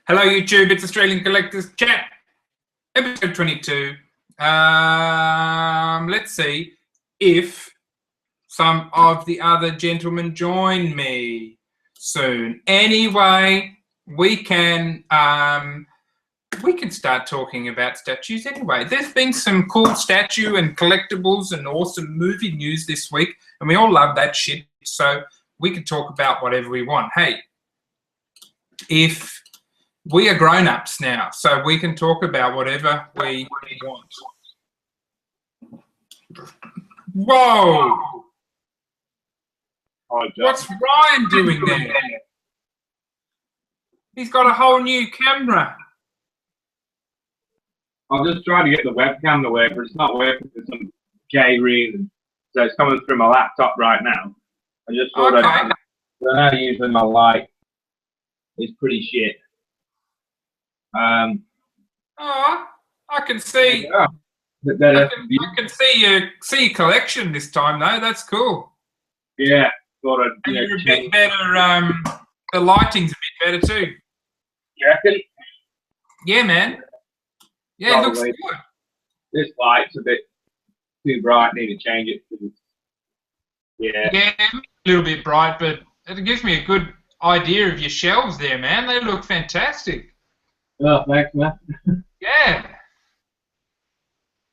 Hello YouTube, it's Australian Collectors Chat, episode 22. Let's see if some of the other gentlemen join me soon. Anyway, we can start talking about statues anyway. There's been some cool statue and collectibles and awesome movie news this week, and we all love that shit, so we can talk about whatever we want. Hey, if we are grown-ups now, so we can talk about whatever we want. Whoa! What's Ryan doing there? He's got a whole new camera. I'll just try to get the webcam to work, but it's not working for some gay reason. So it's coming through my laptop right now. I just thought I don't know, usually my light is pretty shit. Oh, I can see. Yeah, I can see your collection this time though. That's cool. Yeah, thought I'd. And you're a bit better. The lighting's a bit better too. You reckon? Yeah, man. Yeah, it looks good. This light's a bit too bright. Need to change it. Yeah. Yeah, a little bit bright, but it gives me a good idea of your shelves there, man. They look fantastic. Oh, thanks, man. Yeah.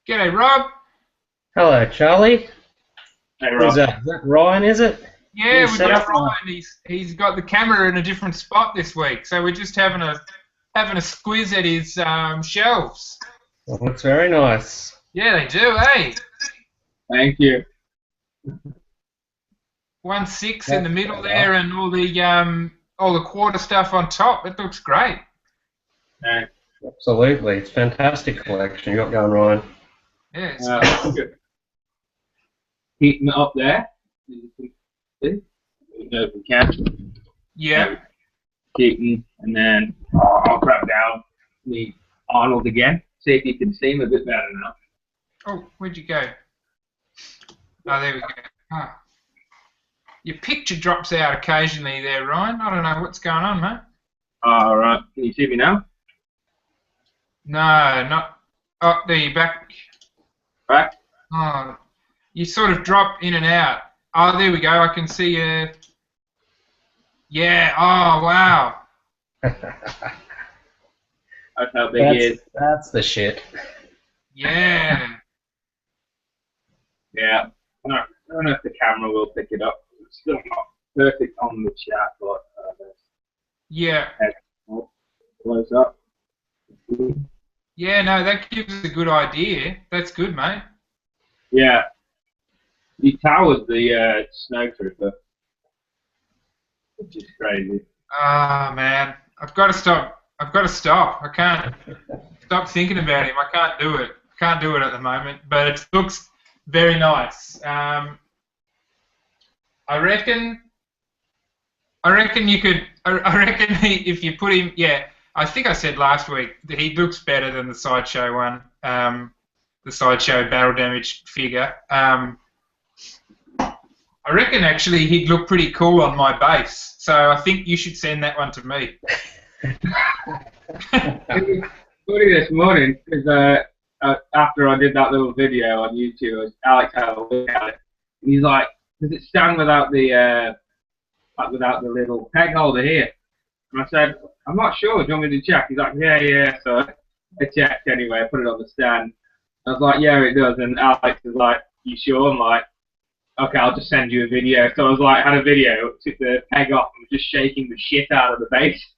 G'day, Rob. Hello, Charlie. Hey, Rob. Is that Ryan, is it? Yeah, we've got Ryan. He's got the camera in a different spot this week, so we're just having a squiz at his shelves. Well, looks very nice. Yeah, they do, eh? Thank you. 1/6 in the middle there, and all the quarter stuff on top. It looks great. Yeah. Absolutely, it's a fantastic collection you got going, Ryan. Yeah, it's Good. Heating it up there. See? Open can. Yeah. Heating, and then I'll crap down the Arnold again. See if you can see him a bit better now. Oh, where'd you go? Oh, there we go. Oh. Your picture drops out occasionally there, Ryan. I don't know what's going on, mate. All right. Can you see me now? No, not. Oh, there you're back. Back? Oh, you sort of drop in and out. Oh, there we go. I can see you. Yeah. Oh, wow. That's how big he is. That's the shit. Yeah. Yeah. I don't know if the camera will pick it up. It's still not perfect on the chat, but Yeah. Close up. Yeah, no, that gives us a good idea. That's good, mate. Yeah. He towers the snow trooper, which is crazy. Ah, man. I've got to stop. I can't stop thinking about him. I can't do it. I can't do it at the moment, but it looks very nice. I reckon you could. I reckon if you put him, yeah. I think I said last week that he looks better than the Sideshow one, the Sideshow Battle Damage figure. I reckon actually he'd look pretty cool on my base, so I think you should send that one to me. Funny this morning, because after I did that little video on YouTube, Alex had a look at it. And he's like, "Does it stand without the little peg holder here?" And I said, "I'm not sure. Do you want me to check?" He's like, "Yeah." So I checked anyway. I put it on the stand. I was like, "Yeah, it does." And Alex was like, "You sure?" I'm like, "Okay, I'll just send you a video." So I was like, had a video, took the peg off, and was just shaking the shit out of the base.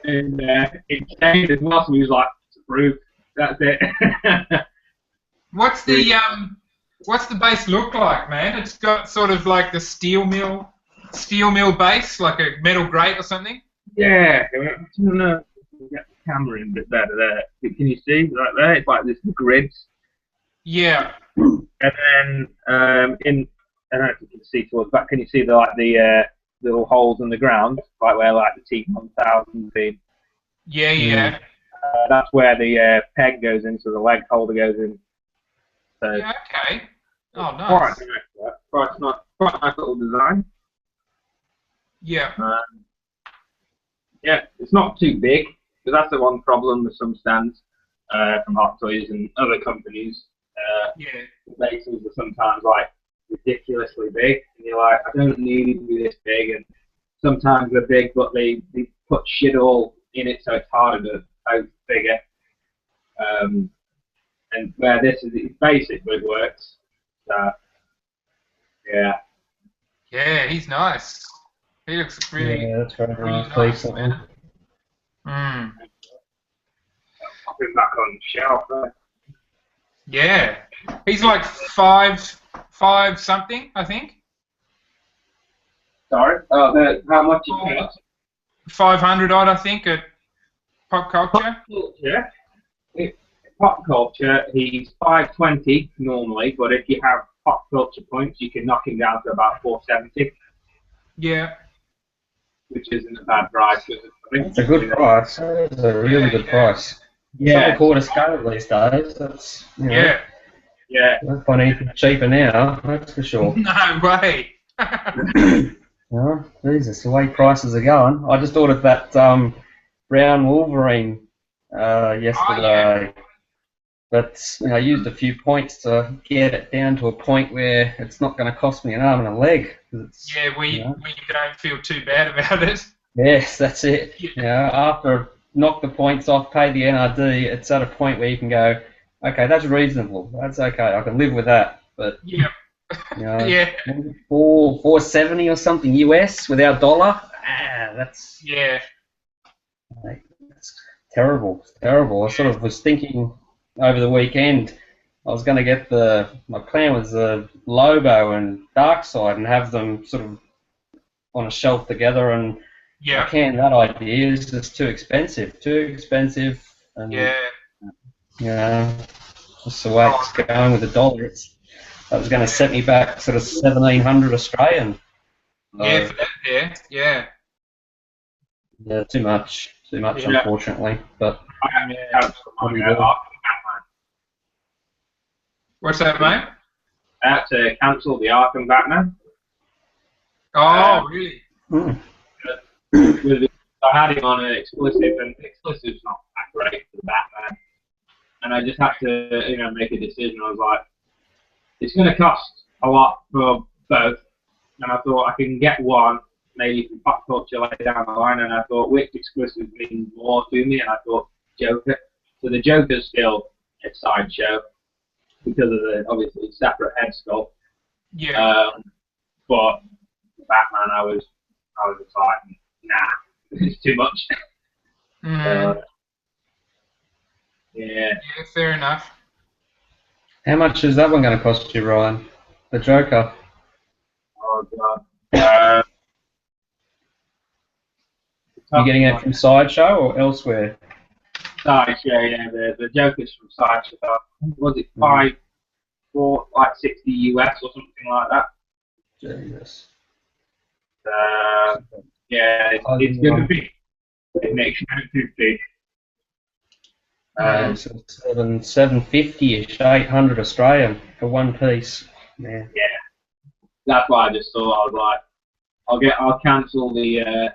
And it stayed as well. So he was like, "It's approved. That's it." What's the base look like, man? It's got sort of like the steel mill base, like a metal grate or something. Yeah, I don't know. Get the camera in a bit better there. Can you see right there? It's like this grids. Yeah. And then I don't know if you can see towards back. Can you see the little holes in the ground, like where like the T1000 been? Yeah. That's where the peg goes in, so the leg holder goes in. So yeah. Okay. Oh, nice. Quite nice little design. Yeah. Yeah, it's not too big, because that's the one problem with some stands from Hot Toys and other companies. Yeah. The bases are sometimes like ridiculously big, and you're like, I don't need it to be this big. And sometimes they're big, but they put shit all in it, so it's harder to post bigger. And where this is, it's basic, but it works. So, yeah. Yeah, he's nice. He looks really, Yeah, that's very really nice. nice, Decent. man. Mm. I'll put him back on the shelf. Yeah. He's like five something, I think. Sorry? Oh, how much is it? 500 odd, I think, at Pop Culture. Yeah. Pop culture, he's 520 normally, but if you have pop culture points, you can knock him down to about 470, Yeah. which isn't a bad price. It's a good price. It's a really good price. Yeah, 3/4 scale these days. That's, you know, Yeah. yeah. don't find anything cheaper now, that's for sure. No way. Oh, Jesus, the way prices are going. I just ordered that brown Wolverine yesterday. But I used a few points to get it down to a point where it's not going to cost me an arm and a leg. It's, Yeah, we you know, don't feel too bad about it. yes, that's it. Yeah. You know, after knock the points off, pay the NRD, it's at a point where you can go, okay, that's reasonable. That's okay. I can live with that. But Yeah. you know, Yeah. 470 or something US without dollar. That's Yeah. terrible. It's terrible. I sort of was thinking over the weekend I was going to get my plan was Lobo and Darkseid and have them sort of on a shelf together, and I Yeah. can't. That idea is just too expensive. And Yeah. you know, just the way it's going with the dollar, that was going to set me back sort of 1,700 Australian. Yeah. For that, yeah. Yeah. Yeah, too much, Yeah. unfortunately. But Yeah. What's that, mate? I had to cancel the Arkham Batman. Oh, really? I had him on an exclusive, and exclusive's not that great for the Batman. And I just had to, make a decision. I was like, it's going to cost a lot for both. And I thought I can get one, maybe from Pop Culture later down the line. And I thought, which exclusive means more to me? And I thought, Joker. So the Joker's still a sideshow because of the obviously separate head sculpt. Yeah. But Batman, I was just like, nah, it's too much. Mm. Yeah. Yeah. Fair enough. how much is that one going to cost you, Ryan? The Joker. Oh god. You getting it from Sideshow or elsewhere? Sideshow, yeah. The Joker's from Sideshow. Was it 60 US or something like that? Jesus. Yeah, it's going to be an expensive thing. So 750-ish, 800 Australian for one piece. Yeah. Yeah, that's why I just thought I was like, I'll cancel the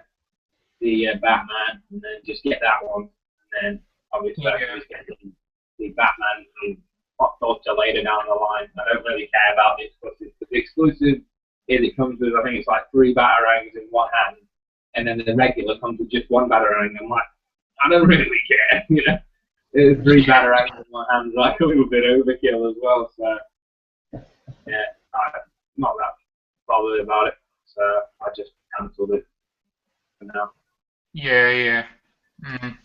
Batman and then just get that one, and then obviously I can just get the Batman from Pop Culture later down the line. I don't really care about the exclusive. The exclusive is it comes with, I think it's like 3 Batarangs in one hand, and then the regular comes with just 1 Batarang. I'm like, I don't really care, There's 3 Batarangs in one hand, like a little bit overkill as well. So yeah, I'm not that bothered about it. So I just cancelled it for now. Yeah. Yeah. Mm.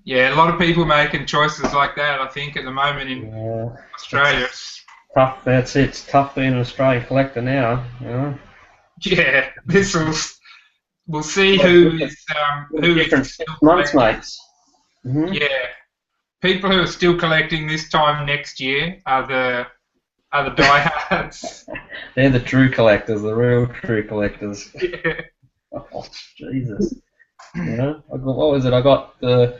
Yeah. A lot of people making choices like that. I think at the moment in Australia. Tough. That's it. It's tough being an Australian collector now. Yeah. We'll see who is different still months, collecting. mates. Mm-hmm. Yeah. People who are still collecting this time next year are the diehards. They're the true collectors, the real true collectors. Yeah. Oh, Jesus. What was it? I got the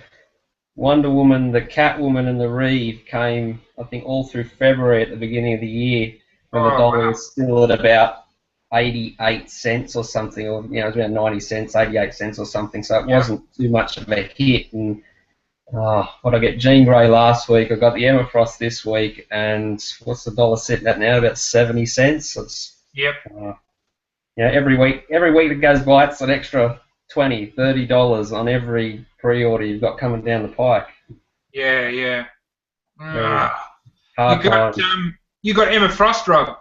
Wonder Woman, the Catwoman, and the Reeve came, I think, all through February at the beginning of the year, when the dollar was still at about 88 cents or something, or it was around 90 cents, 88 cents or something. So it wasn't too much of a hit. And what I get Jean Grey last week, I got the Emma Frost this week, and what's the dollar sitting at now? About 70 cents. It's, Yep. Every week that goes by, it's an extra $20, $30 on every pre-order you've got coming down the pike. Yeah. Hard times. You got Emma Frost, Rob.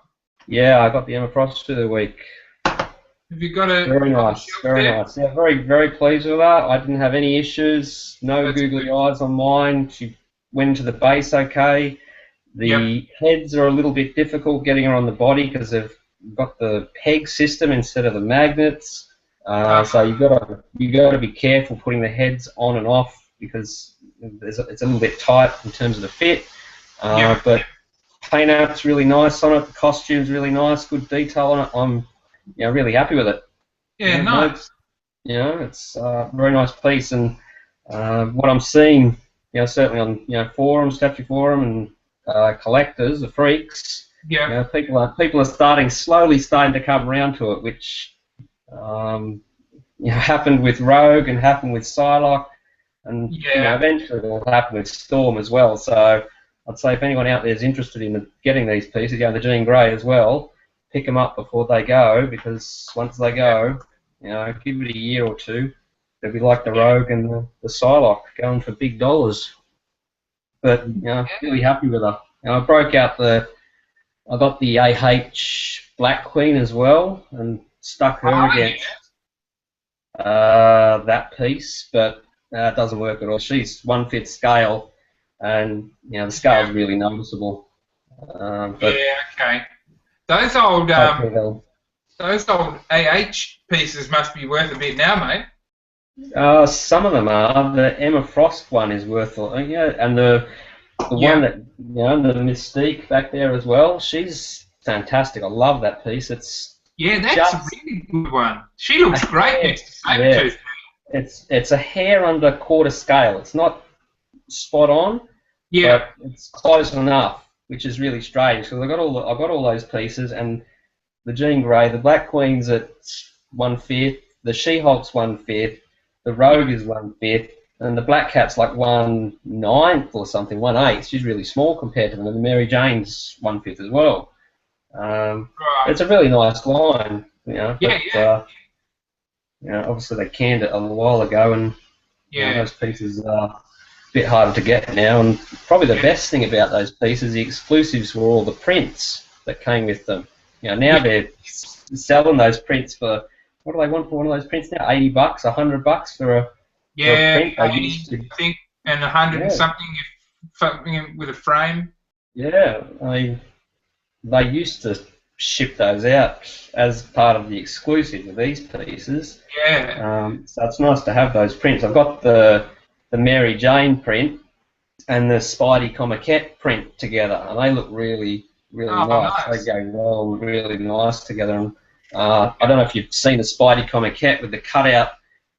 Yeah, I got the Emma Frost for the week. Have you got a very nice? Yeah, very, very pleased with her. I didn't have any issues. No googly eyes on mine. She went into the base okay. The heads are a little bit difficult getting her on the body because they've got the peg system instead of the magnets. So you got to be careful putting the heads on and off because it's a little bit tight in terms of the fit. But paint app's really nice on it. The costume's really nice. Good detail on it. I'm really happy with it. Yeah, nice. It's a very nice piece, and what I'm seeing, certainly on forums, Statue Forum, and collectors, the freaks. Yeah. People are slowly starting to come around to it, which happened with Rogue and happened with Psylocke, and eventually it will happen with Storm as well. So I'd say if anyone out there is interested in getting these pieces, the Jean Grey as well, pick them up before they go, because once they go, give it a year or two, they'll be like the Rogue and the Psylocke, going for big dollars. But really happy with her. I broke out I got the AH Black Queen as well, and stuck her against that piece, but it doesn't work at all. She's 1/5 scale, and the scale's really noticeable. Okay. Those old AH pieces must be worth a bit now, mate. Some of them are. The Emma Frost one is worth and the one that the Mystique back there as well. She's fantastic. I love that piece. That's a really good one. She looks great next to Sabretooth. It's a hair under quarter scale. It's not spot on. Yeah. But it's close enough, which is really strange. Because I got all those pieces, and the Jean Grey, the Black Queen's at 1/5, the She-Hulk's 1/5, the Rogue is 1/5, and the Black Cat's like 1/9 or something, 1/8. She's really small compared to them, and the Mary Jane's 1/5 as well. It's a really nice line, obviously they canned it a while ago, and those pieces are a bit harder to get now. And probably the best thing about those pieces, the exclusives, were all the prints that came with them. Now they're selling those prints for, what do they want for one of those prints now? $80, $100 for a print. 80, I think, and 100 and something with a frame. Yeah, they used to ship those out as part of the exclusive of these pieces. Yeah. So it's nice to have those prints. I've got the Mary Jane print and the Spidey Comiquette print together, and they look really, really nice. They go well, really nice together. And I don't know if you've seen the Spidey Comiquette with the cutout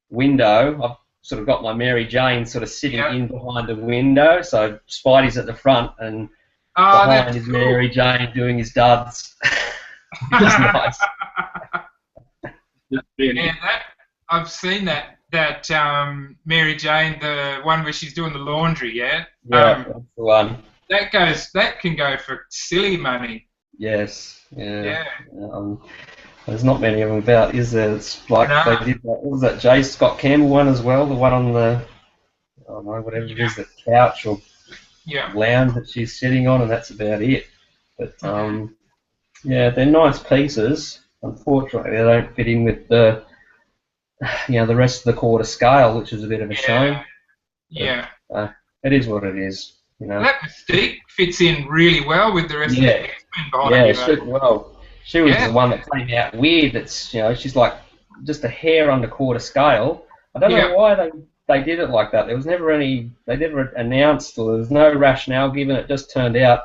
window. I've sort of got my Mary Jane sort of sitting in behind the window, so Spidey's at the front and behind is Mary Jane doing his duds. It's nice. I've seen that Mary Jane, the one where she's doing the laundry. Yeah, that's the one. That can go for silly money. Yes. Yeah. There's not many of them about, is there? It's like they did that. What was that J. Scott Campbell one as well? The one on the whatever it is, the couch or lounge that she's sitting on, and that's about it. But they're nice pieces. Unfortunately, they don't fit in with the rest of the quarter scale, which is a bit of a shame. But, it is what it is. That Mystique fits in really well with the rest of the X-Men behind you. She was the one that came out weird. That's she's like just a hair under quarter scale. I don't know why they did it like that. There was never any. They never announced, or there was no rationale given. It just turned out,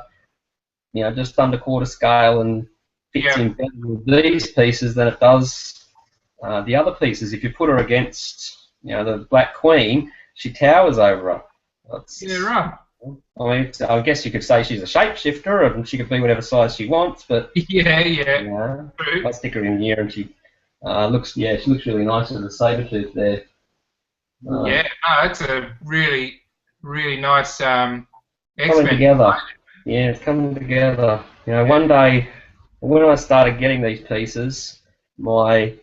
just under quarter scale, and fits in better with these pieces than it does the other pieces. If you put her against, the Black Queen, she towers over her. I mean, I guess you could say she's a shapeshifter and she could be whatever size she wants, but Yeah, I stick her in here and she she looks really nice with the saber tooth there. Yeah, no, it's a really, really nice coming X-Men. together. Yeah, it's coming together. You know, one day when I started getting these pieces, my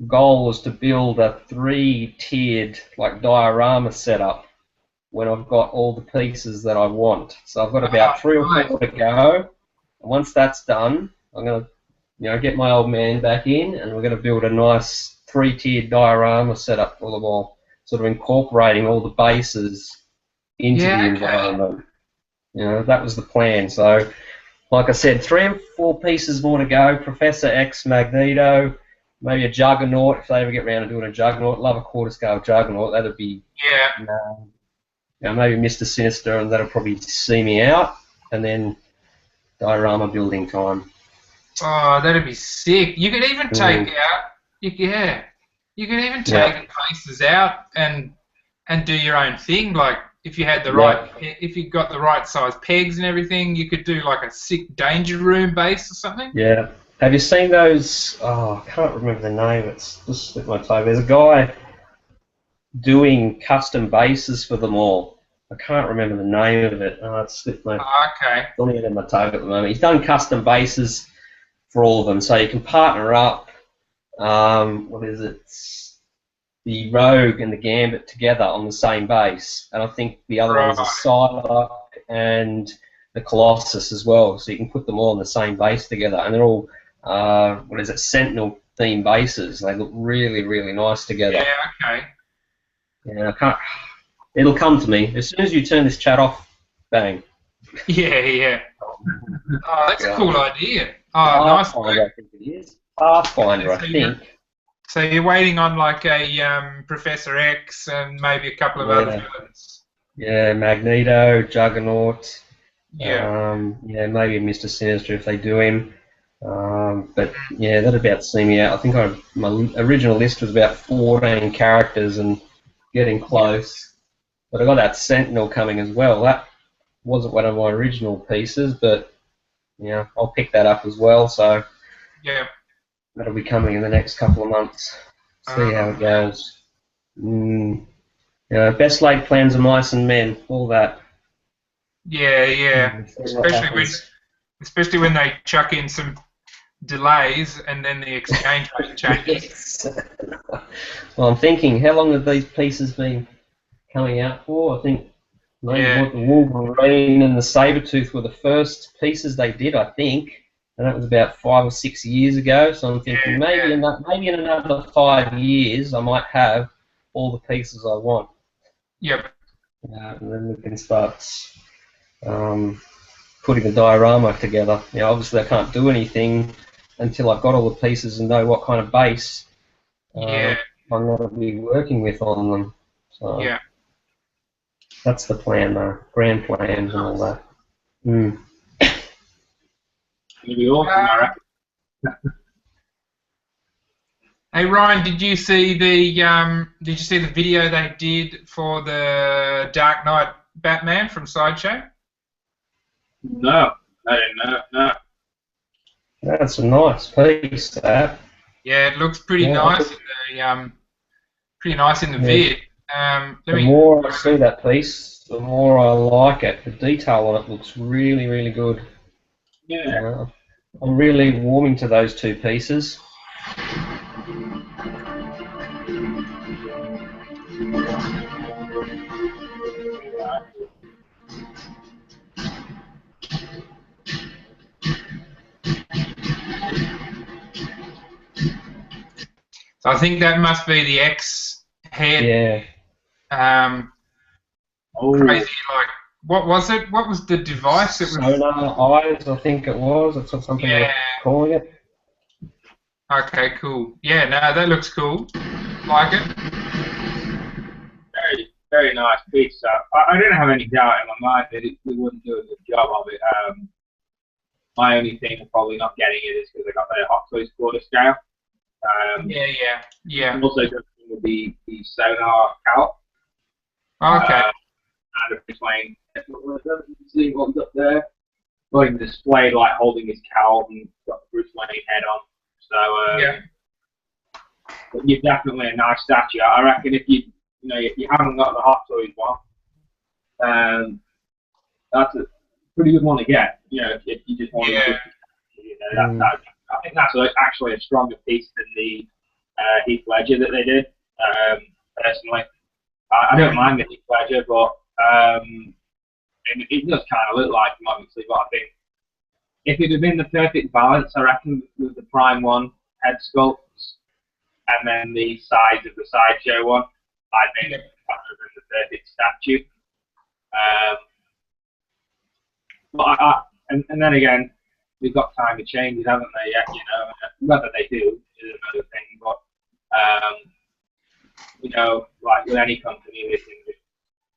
goal was to build a 3-tiered like diorama setup when I've got all the pieces that I want. So I've got about 3 or 4 to go. And once that's done, I'm gonna get my old man back in, and we're gonna build a nice 3-tiered diorama setup for them all, sort of incorporating all the bases into the environment. You know, that was the plan. So, like I said, 3 or 4 pieces more to go. Professor X, Magneto, maybe a Juggernaut if they ever get around to doing a Juggernaut. Love a quarter-scale Juggernaut. That'd be maybe Mr. Sinister, and that'll probably see me out. And then diorama building time. Oh, that'd be sick. You could even take out, you could even take faces out and do your own thing. Like if you had the if you got the right size pegs and everything, you could do like a sick danger room base or something. Yeah. Have you seen those? Oh, I can't remember the name. It's just slipped my tongue. There's a guy doing custom bases for them all. I can't remember the name of it. Oh, it's slipped my. Okay. It's on the end of my tongue at the moment. He's done custom bases for all of them, so you can partner up. What is it? The Rogue and the Gambit together on the same base, and I think the other one's the Psylocke and the Colossus as well. So you can put them all on the same base together, and they're all Sentinel themed bases. They look really, really nice together. Yeah. Okay. Yeah, I can't. It'll come to me as soon as you turn this chat off. Bang. Yeah. Oh, that's a cool idea. Oh, nice. Pathfinder, I think it is. Pathfinder, I think. So you're waiting on like a Professor X and maybe a couple of other villains. Yeah, Magneto, Juggernaut. Yeah. Maybe Mr. Sinister if they do him. But yeah, that'd about see me out. I think my original list was about 14 characters and getting close. But I got that Sentinel coming as well. That wasn't one of my original pieces, but yeah, I'll pick that up as well. So yeah, that'll be coming in the next couple of months. See how it goes. Best laid plans of mice and men. All that. Yeah. Especially when they chuck in some delays and then the exchange rate changes. Well, I'm thinking, how long have these pieces been coming out for? I think maybe the Wolverine and the Sabretooth were the first pieces they did, I think, and that was about 5 or 6 years ago. So I'm thinking maybe in another 5 years I might have all the pieces I want. Yep. And then we can start putting the diorama together. Obviously I can't do anything until I've got all the pieces and know what kind of base I'm going to be working with on them. So that's the plan, though. Grand plans and all that. It'll be awesome, I reckon. Hey Ryan, did you see the video they did for the Dark Knight Batman from Sideshow? No, I didn't know. No. That's a nice piece, that. Yeah, it looks pretty nice in the vid. The more I see that piece, the more I like it. The detail on it looks really, really good. Yeah. I'm really warming to those two pieces. So I think that must be the X head. Yeah. Crazy, like, what was it? What was the device? It was Sonar eyes, I think it was. That's something they're calling it. Okay, cool. Yeah, no, that looks cool. Like it. Very, very nice piece. I didn't have any doubt in my mind that we wouldn't do a good job of it. My only thing for probably not getting it is because I got the Hot Toys quarter scale. Yeah. I'm also going with the Sonar cowl. Okay. had a Bruce Wayne. See what's up there? Going displayed like holding his cowl and got the Bruce Wayne head on. So Yeah. but you're definitely a nice statue. I reckon if you haven't got the Hot Toys one, that's a pretty good one to get. You know, if you just want to, I think that's actually a stronger piece than the Heath Ledger that they did. Personally, I don't mind the Heath Ledger, but it does kind of look like him, obviously. But I think if it had been the perfect balance, I reckon with the Prime one head sculpts and then the size of the Sideshow one, I think that would have been the perfect statue. But and then again, we've got time to change, haven't they? Yet, you know, whether they do is another thing. But you know, like with any company, they think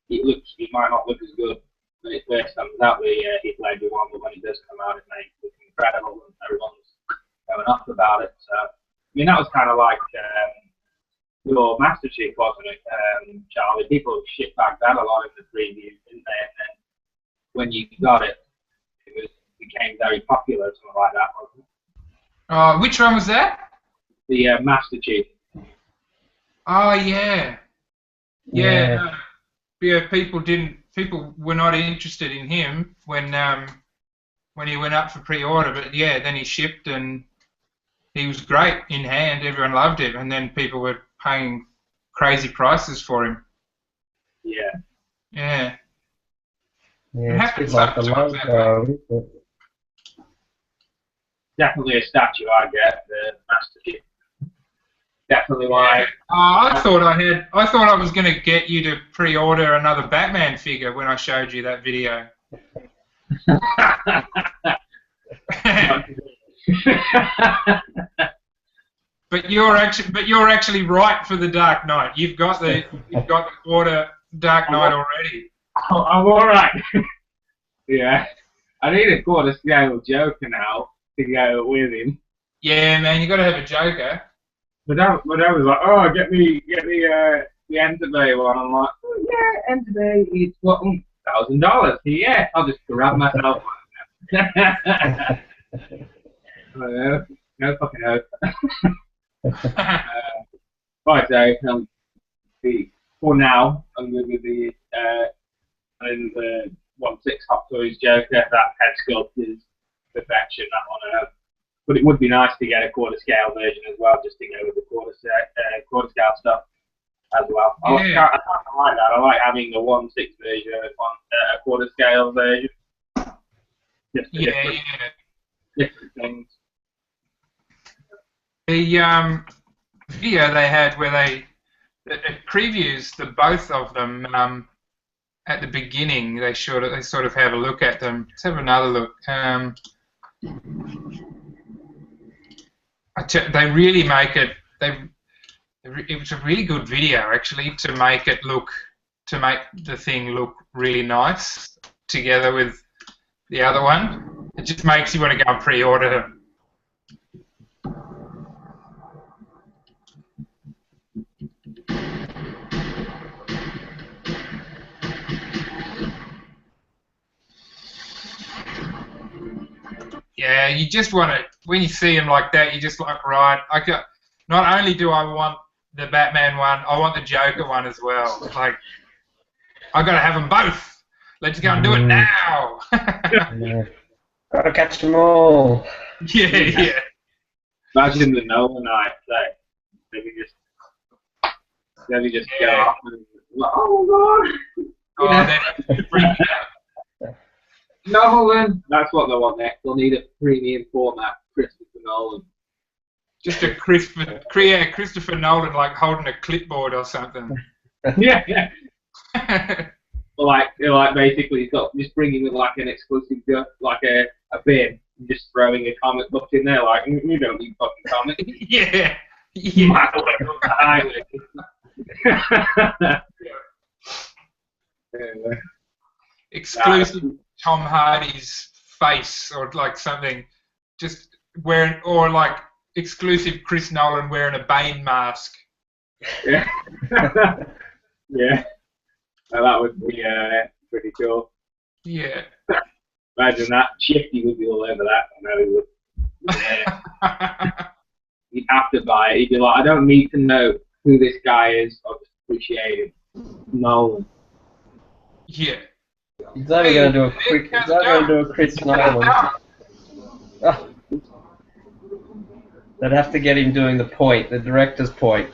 it might not look as good when it first comes out, the Heath Ledger one, but when it does come out, it makes it look incredible, and everyone's going off about it. So, I mean, that was kind of like your Master Chief, wasn't it, Charlie? People shit back that a lot in the previews, didn't they? And then when you got it, it became very popular, something like that, wasn't it? Which one was that? The Master Chief. Oh yeah. Yeah. Yeah. People were not interested in him when he went up for pre-order, but yeah, then he shipped and he was great in hand. Everyone loved him, and then people were paying crazy prices for him. Yeah. Yeah. Yeah, it's a bit like the logo, isn't it? Definitely a statue I get, the Master Chief. Definitely why. I thought I was going to get you to pre-order another Batman figure when I showed you that video. But you're actually right for the Dark Knight. You've got the order Dark Knight already. I'm all right. Yeah, I need a quarter scale Joker now to go with him. Yeah, man, you got to have a Joker. But I was like, oh, get me the Enterbay one. I'm like, oh, yeah, Enterbay, it's what, $1,000. Yeah, I'll just grab myself one. No fucking hope. Right, so for now, I'm good with the 1/6 Hot Toys Joker. That head sculpt is perfection. That one. But it would be nice to get a quarter scale version as well, just to go with the quarter scale stuff as well. I like that. I like having the 1/6 version and a quarter scale version. Just different things. The video they had where it previews both of them at the beginning. They sort of have a look at them. Let's have another look. They really make it. It was a really good video actually to make the thing look really nice together with the other one. It just makes you want to go and pre-order them. Yeah, you just want to, when you see him like that, you just like, right, not only do I want the Batman one, I want the Joker one as well. Like, I've got to have them both. Let's go and do it now. Yeah. Gotta catch them all. Yeah. Imagine the Nolan night, like, maybe just go off and like, oh god. Oh, they're freaking out. Nolan! That's what they want next. They'll need a premium format, Christopher Nolan. Just a Christopher Nolan like holding a clipboard or something. Yeah. like basically he's got just bringing with like an exclusive like a bin and just throwing a comic book in there like you don't need fucking comics. Yeah. Exclusive Tom Hardy's face or like something, just wearing, or like exclusive Chris Nolan wearing a Bane mask. Yeah. Yeah. that would be pretty cool. Yeah. Imagine that. Shifty would be all over that. I know he would. Yeah. He'd have to buy it. He'd be like, I don't need to know who this guy is. I'll just appreciate him. Nolan. Yeah. He's only going to do a quick. He's only going to do a Chris Nolan. Oh. They'd have to get him doing the point, the director's point.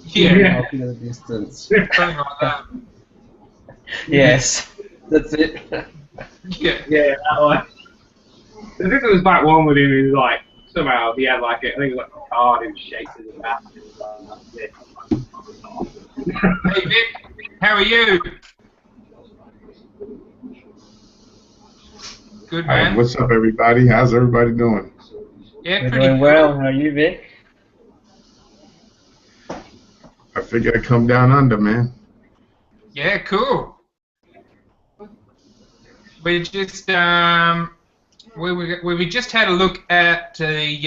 Yeah. Off into the distance. Something like that. Yes, that's it. Yeah. Yeah, that one. I think it was back one with him. He was like, somehow he had like, I think it was like a card. He was shaped as a bat. Hey Vic, how are you? Good Hi, man. what's up, everybody? How's everybody doing? Yeah, We're pretty doing good. well. How are you, Vic? I figured I'd come down under, man. Yeah, cool. We just we just had a look at the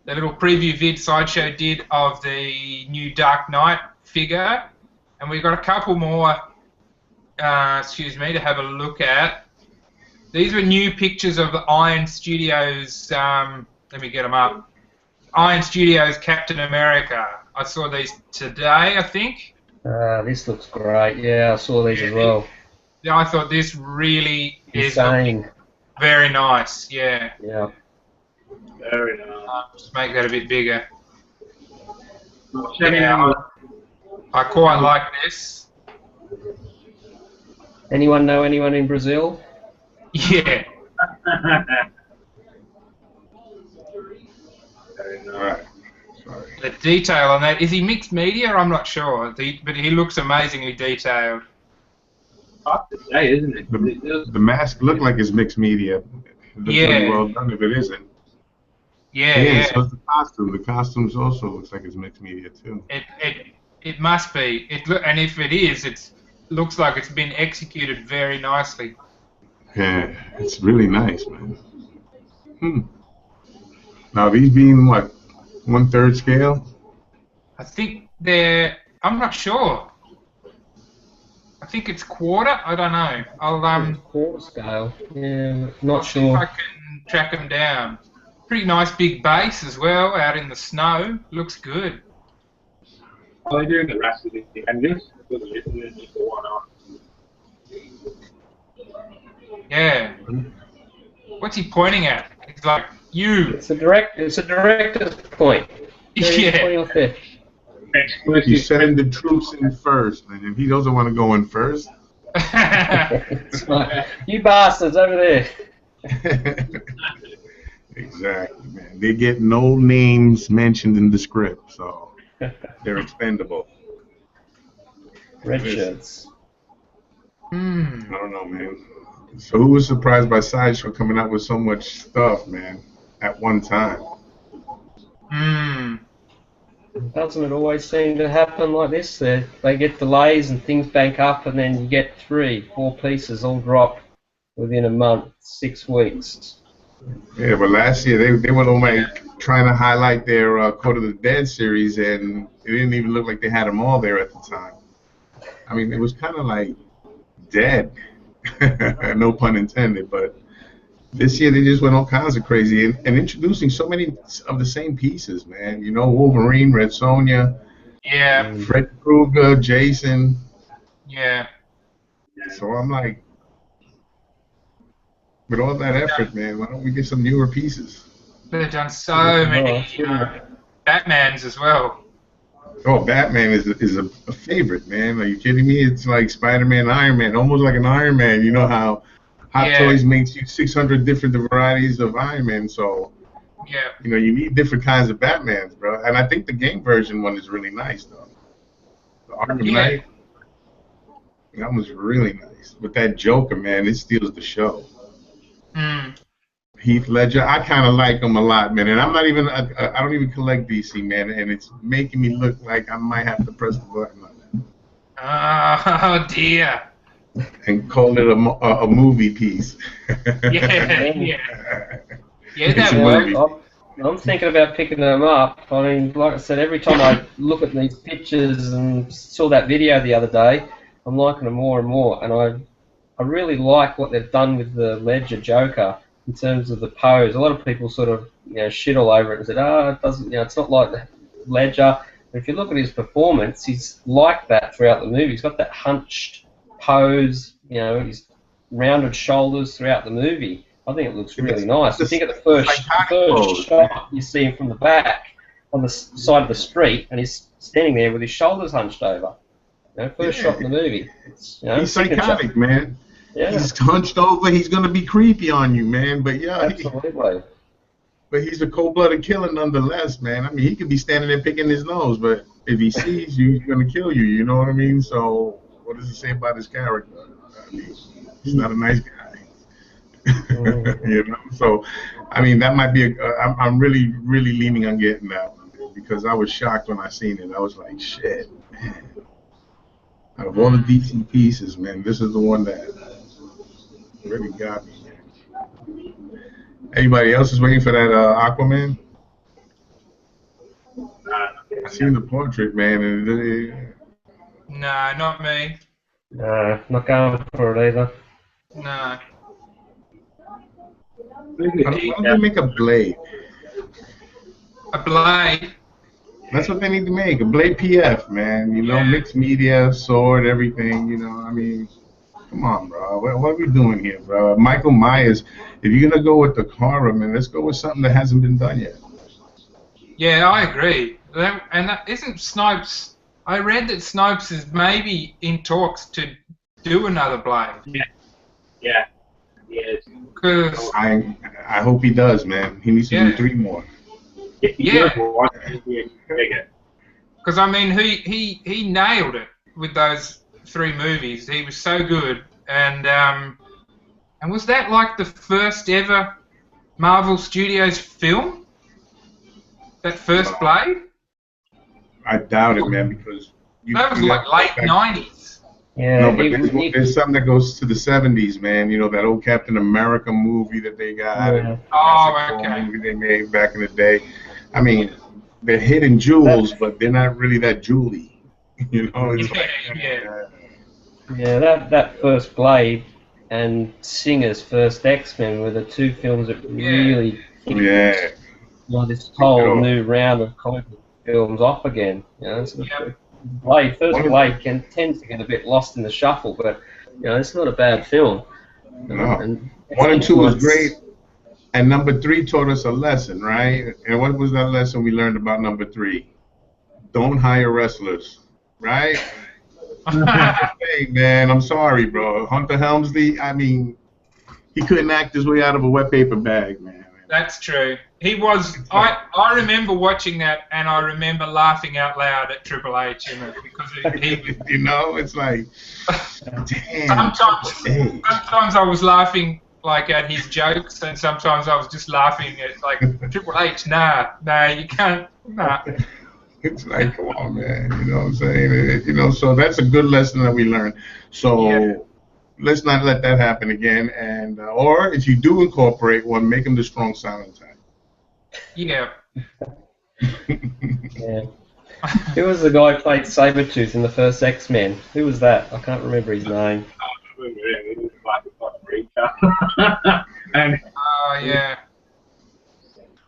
little preview vid Sideshow did of the new Dark Knight figure, and we've got a couple more. Excuse me, to have a look at. These were new pictures of the Iron Studios. Let me get them up. Iron Studios Captain America. I saw these today, I think. This looks great. Yeah, I saw these as well. Yeah, I thought this really is Insane. very nice. Yeah. Yeah. Very nice. Just make that a bit bigger. Check it Yeah, out. I quite like this. Anyone know anyone in Brazil? Yeah. Very nice. All right. Sorry. The detail on that. Is he mixed media? I'm not sure. But he looks amazingly detailed. Hard to say, isn't it? It does. The mask looked like it's mixed media. It looks Yeah. really well done if it isn't. Yeah, Yeah, yeah. so is the costume. The costumes also looks like it's mixed media, too. It must be. And if it is, it looks like it's been executed very nicely. Yeah, it's really nice, man. Now, these being, what, 1/3 scale? I think they're. I'm not sure. I think it's quarter. I don't know. I'll Quarter scale. Yeah, not see if I sure. can track them down. Pretty nice big base as well, out in the snow. Looks good. Are they doing the rest of the Avengers? Wasn't it? Isn't it just the one on? Yeah. What's he pointing at? He's like, you. It's a director's point. Yeah. 25th. Exclusive. He's sending the troops in first, and if he doesn't want to go in first, It's like, you bastards over there. exactly, man. They get no names mentioned in the script, so they're expendable. Red shirts. I don't know, man. So who was surprised by Sideshow coming out with so much stuff, man, at one time? Doesn't it always seem to happen like this? They get delays and things bank up, and then you get 3-4 pieces all drop within a month, 6 weeks. Yeah, but last year they were like trying to highlight their Court of the Dead series, and it didn't even look like they had them all there at the time. I mean, it was kind of like dead, no pun intended. But this year they just went all kinds of crazy and introducing so many of the same pieces, man. You know, Wolverine, Red Sonja, Yeah. Fred Krueger, Jason. Yeah. So I'm like, with all that effort, man, why don't we get some newer pieces? They've done so many Batmans as well. Oh, Batman is a favorite, man. Are you kidding me? It's like Spider-Man, Iron Man, almost like an Iron Man. You know how Hot Toys makes you 600 different varieties of Iron Man, so Yeah. you know you need different kinds of Batmans, bro. And I think the game version one is really nice, though. The Arkham Knight, that was really nice. But that Joker, man, it steals the show. Heath Ledger, I kind of like him a lot, man. And I'm not even, I don't even collect DC, man. And it's making me look like I might have to press the button on that. Oh dear. And call it a movie piece. Yeah. Yeah. Yeah. It's That a works. movie. I'm thinking about picking them up. I mean, like I said, every time I look at these pictures and saw that video the other day, I'm liking them more and more, and I really like what they've done with the Ledger Joker in terms of the pose. A lot of people sort of shit all over it and said, it doesn't, it's not like the Ledger. But if you look at his performance, he's like that throughout the movie. He's got that hunched pose, his rounded shoulders throughout the movie. I think it looks really nice. I think at the first shot, you see him from the back on the side of the street, and he's standing there with his shoulders hunched over. First shot in the movie. He's psychotic, man. Yeah. He's hunched over. He's gonna be creepy on you, man. But yeah, absolutely. But he's a cold-blooded killer nonetheless, man. I mean, he could be standing there picking his nose, but if he sees you, he's gonna kill you. You know what I mean? So, what does it say about his character? I mean, he's not a nice guy. So, I mean, that might be. I'm really, really leaning on getting that one, man, because I was shocked when I seen it. I was like, shit, man. Out of all the DC pieces, man, this is the one that really got me, man. Anybody else is waiting for that Aquaman? I seen the portrait, man. And No, not me. Not going for it either. No. Why don't they make a Blade? A Blade? That's what they need to make, a Blade PF, man. Mixed media, sword, everything, I mean, come on, bro. What are we doing here, bro? Michael Myers, if you're going to go with the horror, man, let's go with something that hasn't been done yet. Yeah, I agree. Isn't Snopes... I read that Snopes is maybe in talks to do another Blade. Yeah. Yes. Because... I hope he does, man. He needs to do 3 more. Yeah. Because, I mean, he nailed it with those 3 movies. He was so good. And was that like the first ever Marvel Studios film? That first Blade? I doubt it, man, because... that was like late 90s. Yeah, no, but there's something that goes to the 70s, man. That old Captain America movie that they got. Yeah. Oh, okay. Movie they made back in the day. I mean, they're hidden jewels, but they're not really that jewelly. It's Yeah, that first Blade and Singer's first X-Men were the 2 films that really kicked this whole new round of comic book films off again. Blade tends to get a bit lost in the shuffle, but it's not a bad film. No. 1 and 2 was great, and number 3 taught us a lesson, right? And what was that lesson we learned about number 3? Don't hire wrestlers, right? Hey, man, I'm sorry, bro. Hunter Helmsley, I mean, he couldn't act his way out of a wet paper bag, man. That's true. He was. I remember watching that, and I remember laughing out loud at Triple H in it because he it's like, damn. Sometimes I was laughing like at his jokes, and sometimes I was just laughing at like Triple H. Nah, you can't. Nah. It's like, come on, man. You know what I'm saying? So that's a good lesson that we learned. So. Let's not let that happen again. And or if you do incorporate one, make him the strong silent type. Yeah. Yeah. Who was the guy who played Sabretooth in the first X-Men? Who was that? I can't remember his name. And yeah.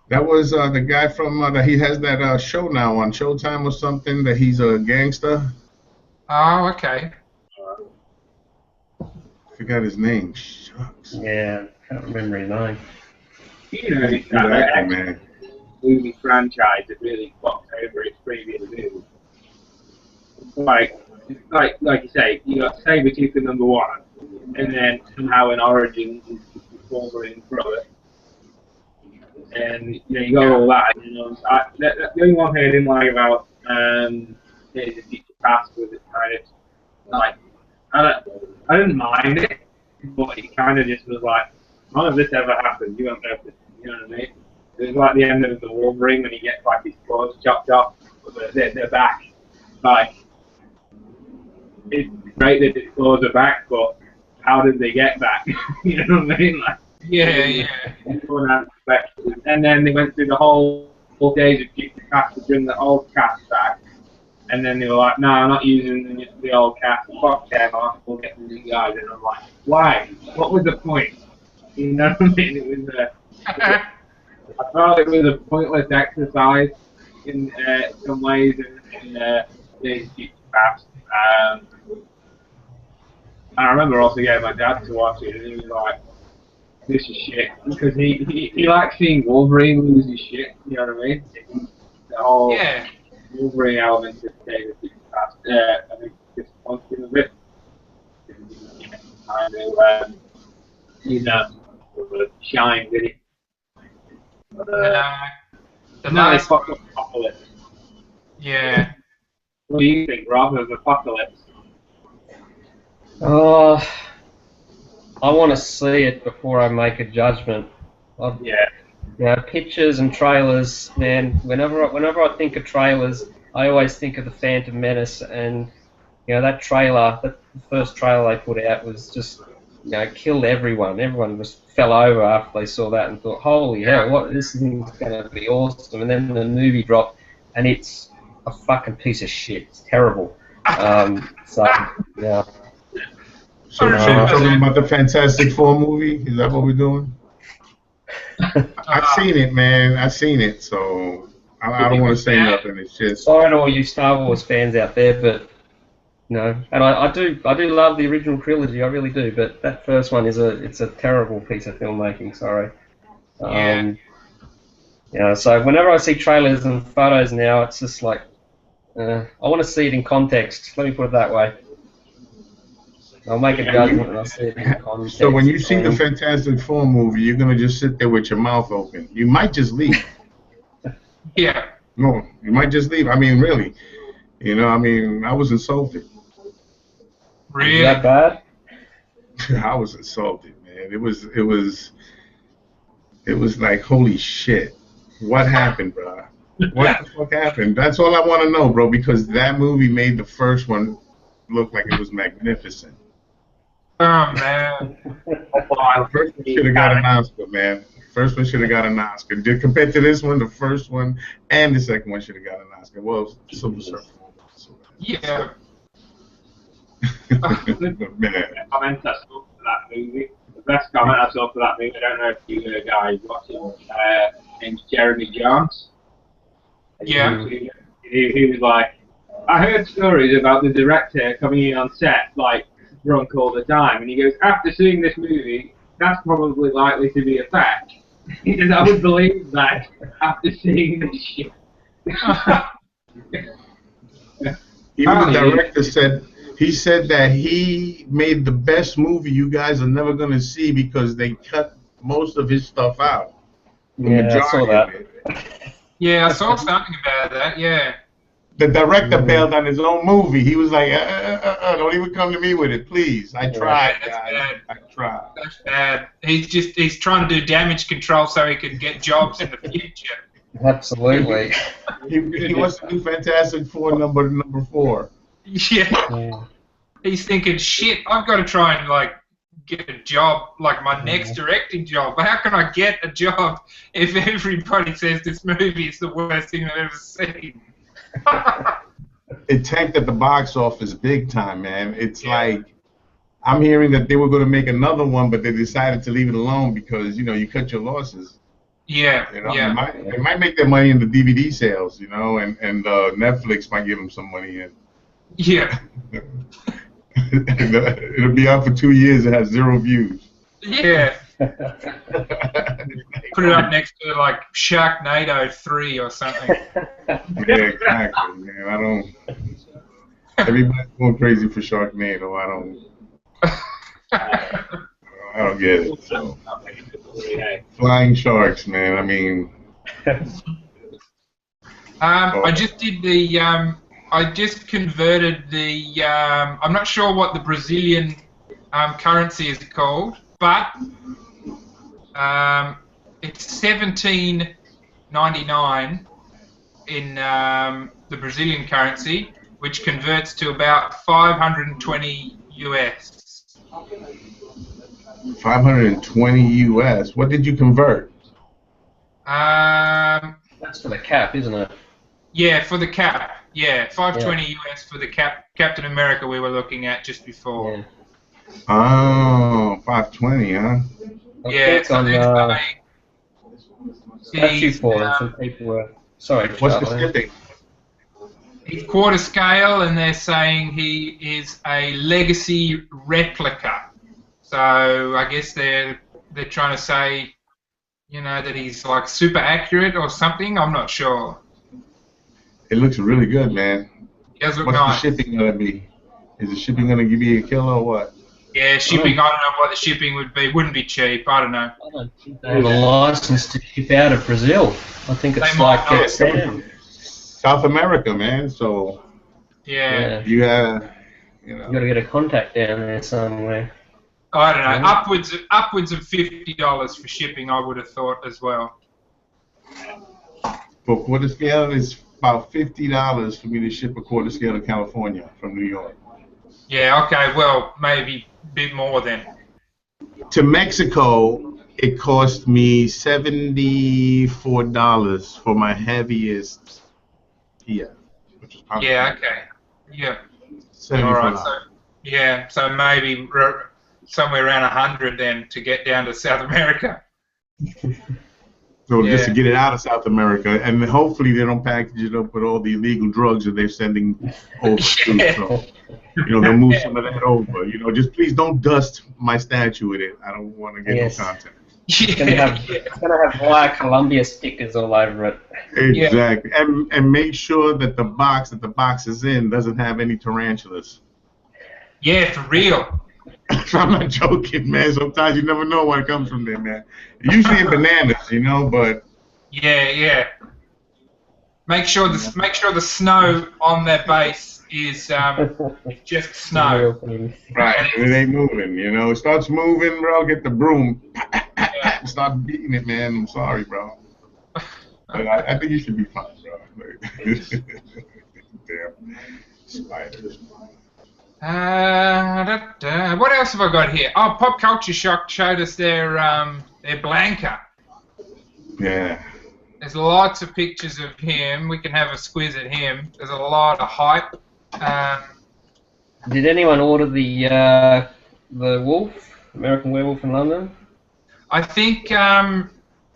That was the guy from he has that show now on Showtime or something that he's a gangster. Oh, okay. Forgot his name. Shucks. Yeah, I can't remember his name. That man. Movie franchise that really fucked over its previous movies. Like you say, you got Sabretooth at number 1, and then somehow in Origins his Wolverine brother, and you got all that. The only one thing I didn't like about Days of Future Past was it kind of like. I didn't mind it, but it kind of just was like, none of this ever happened. You don't know if this, you know what I mean? It was like the end of the Wolverine when he gets like his claws chopped off, but they're back. Like, it's great that his claws are back, but how did they get back? You know what I mean? Like, yeah. And then they went through the whole Days of Future Past to bring the old cast back. And then they were like, no, I'm not using the old cast. Fuck them, we'll get the new guys. And I'm like, why? What was the point? You know what I mean? It was I felt it was a pointless exercise in some ways in Days Future Past. And I remember also getting my dad to watch it, and he was like, this is shit. Because he likes seeing Wolverine lose his shit, you know what I mean? The whole Wolverine element of Days of Future Past, I think disappointed him a bit. Kind of, you know, shine, did he? But, the no, last, they fucked up Apocalypse. yeah. What do you think, Rob, of Apocalypse? Oh, I want to see it before I make a judgment. Yeah. You know, pictures and trailers, man. Whenever I think of trailers, I always think of the Phantom Menace, and you know that trailer, the first trailer they put out was just, you know, killed everyone. Everyone just fell over after they saw that and thought, holy hell, what, this thing's going to be awesome. And then the movie dropped, and it's a fucking piece of shit. It's terrible. So yeah. So we're talking about the Fantastic Four movie? Is that what we're doing? I've seen it, man. I've seen it, so I don't want to say nothing. It's just. Sorry to all you Star Wars fans out there, but no, and I do love the original trilogy. I really do, but that first one it's a terrible piece of filmmaking. Sorry. Yeah. You know, so whenever I see trailers and photos now, it's just like I want to see it in context. Let me put it that way. I'll make a judgment and I'll see it in context. So when you see the Fantastic Four movie, you're gonna just sit there with your mouth open. You might just leave. Yeah. No, you might just leave. I mean, really. You know, I mean, I was insulted. Really? Is that bad? I was insulted, man. It was like, holy shit. What happened, bro? What the fuck happened? That's all I want to know, bro, because that movie made the first one look like it was magnificent. Oh, man. The first one should have got an Oscar, man. First one should have got an Oscar. Compared to this one, the first one and the second one should have got an Oscar. Well, Silver Surfer. Yeah. Man. Comments I saw for that movie. The best comment I saw for that movie, I don't know if you guys watch it, named Jeremy Jones. Yeah. He was like, I heard stories about the director coming in on set, like, drunk all the time, and he goes, after seeing this movie, that's probably likely to be a fact. He says, I would believe that after seeing this shit. Even the director said, he said that he made the best movie you guys are never going to see because they cut most of his stuff out. Yeah, I saw that. Yeah, I saw something about that, yeah. The director bailed on his own movie. He was like, don't even come to me with it, please. I tried, guys. I tried. That's bad. He's trying to do damage control so he can get jobs in the future. Absolutely. He wants to do Fantastic Four number 4. Yeah. He's thinking, shit, I've got to try and, like, get a job, like my next directing job. How can I get a job if everybody says this movie is the worst thing I've ever seen? It tanked at the box office big time, man. It's like, I'm hearing that they were going to make another one, but they decided to leave it alone because, you know, you cut your losses. Yeah, You know, yeah. they might make their money in the DVD sales, you know, and Netflix might give them some money in. Yeah. It'll be out for 2 years. It has 0 views. Yeah. Put it up next to, like, Sharknado 3 or something. Yeah, exactly, man. I don't. Everybody's going crazy for Sharknado. I don't get it. So. Flying sharks, man. I mean. I just did the. I just converted the. I'm not sure what the Brazilian currency is called, but it's 17.99 in the Brazilian currency, which converts to about 520 US. 520 US. What did you convert? That's for the cap, isn't it? Yeah, for the cap. Yeah, 520 US for the Captain America we were looking at just before. Yeah. Oh, 520, huh? I Yeah, think so on they're saying statue forum, some people were. Sorry, What's the Charlie. shipping? he's quarter scale, and they're saying he is a legacy replica. So I guess they're trying to say, you know, that he's like super accurate or something. I'm not sure. It looks really good, man. He does look What's nice. the shipping gonna be? Is the shipping gonna give you a killer or what? Yeah, shipping. I don't know what the shipping would be. Wouldn't be cheap. I don't know. I don't think they have a license to ship out of Brazil. I think it's They might like not. Sam. South America, man. So Yeah. you have, you know. You got to get a contact down there somewhere. I don't know. Yeah. Upwards of $50 for shipping. I would have thought as well. For quarter scale, it's about $50 for me to ship a quarter scale to California from New York. Yeah. Okay. Well, maybe a bit more then. To Mexico, it cost me $74 for my heaviest PF, which is probably Yeah. Okay. Yeah. $74. All right. So yeah. So maybe somewhere around 100 then to get down to South America. So just to Yeah. get it out of South America, and hopefully they don't package it up with all the illegal drugs that they're sending over too. So, you know, they'll move some of that over. You know, just please don't dust my statue with it. I don't want to get Yes. no contact. It's gonna have Via Colombia stickers all over it. Exactly, and make sure that the box is in doesn't have any tarantulas. Yeah, for real. I'm not joking, man. Sometimes you never know what comes from there, man. Usually in bananas, you know, but Yeah. Make sure the snow on their base is just snow. right, it ain't moving. You know, it starts moving, bro. Get the broom, Yeah. start beating it, man. I'm sorry, bro. But I think you should be fine, bro. Damn spiders. What else have I got here? Oh, Pop Culture Shock showed us their Blanca. Yeah. There's lots of pictures of him. We can have a squiz at him. There's a lot of hype. Did anyone order the Wolf, American Werewolf in London? I think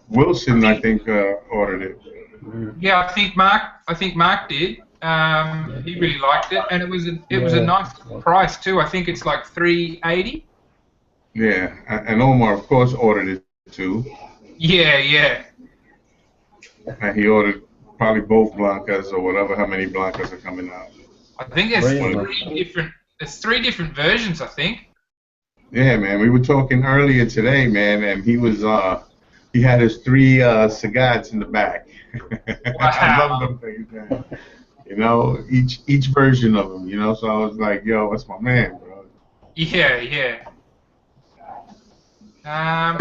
Wilson, I think, ordered it. yeah, I think Mark did. He really liked it, and it was a nice price too. I think it's like $380. Yeah, and Omar, of course, ordered it too. Yeah. And he ordered probably both Blancas or whatever, how many Blancas are coming out. I think there's Really? three different versions. I think. Yeah, man, we were talking earlier today, man, and he was he had his 3 Sagats in the back. I love them things, man. You know, each version of them, you know. So I was like, yo, that's my man, bro. Yeah.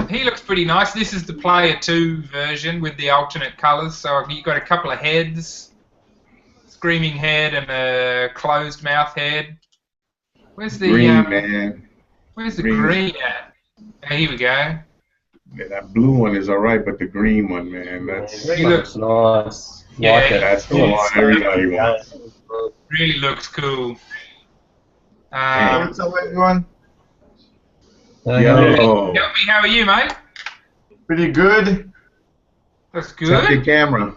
He looks pretty nice. This is the Player 2 version with the alternate colours. So you got a couple of heads, screaming head and a closed mouth head. Where's the Green, man. Where's the Green. green at? Oh, here we go. Yeah, that blue one is all right, but the green one, man, that's He looks nice. Yeah, Like it. that's the one everybody wants. Really looks cool. What's up, everyone? Yo. Help me, how are you, mate? Pretty good. That's Tap your good. camera.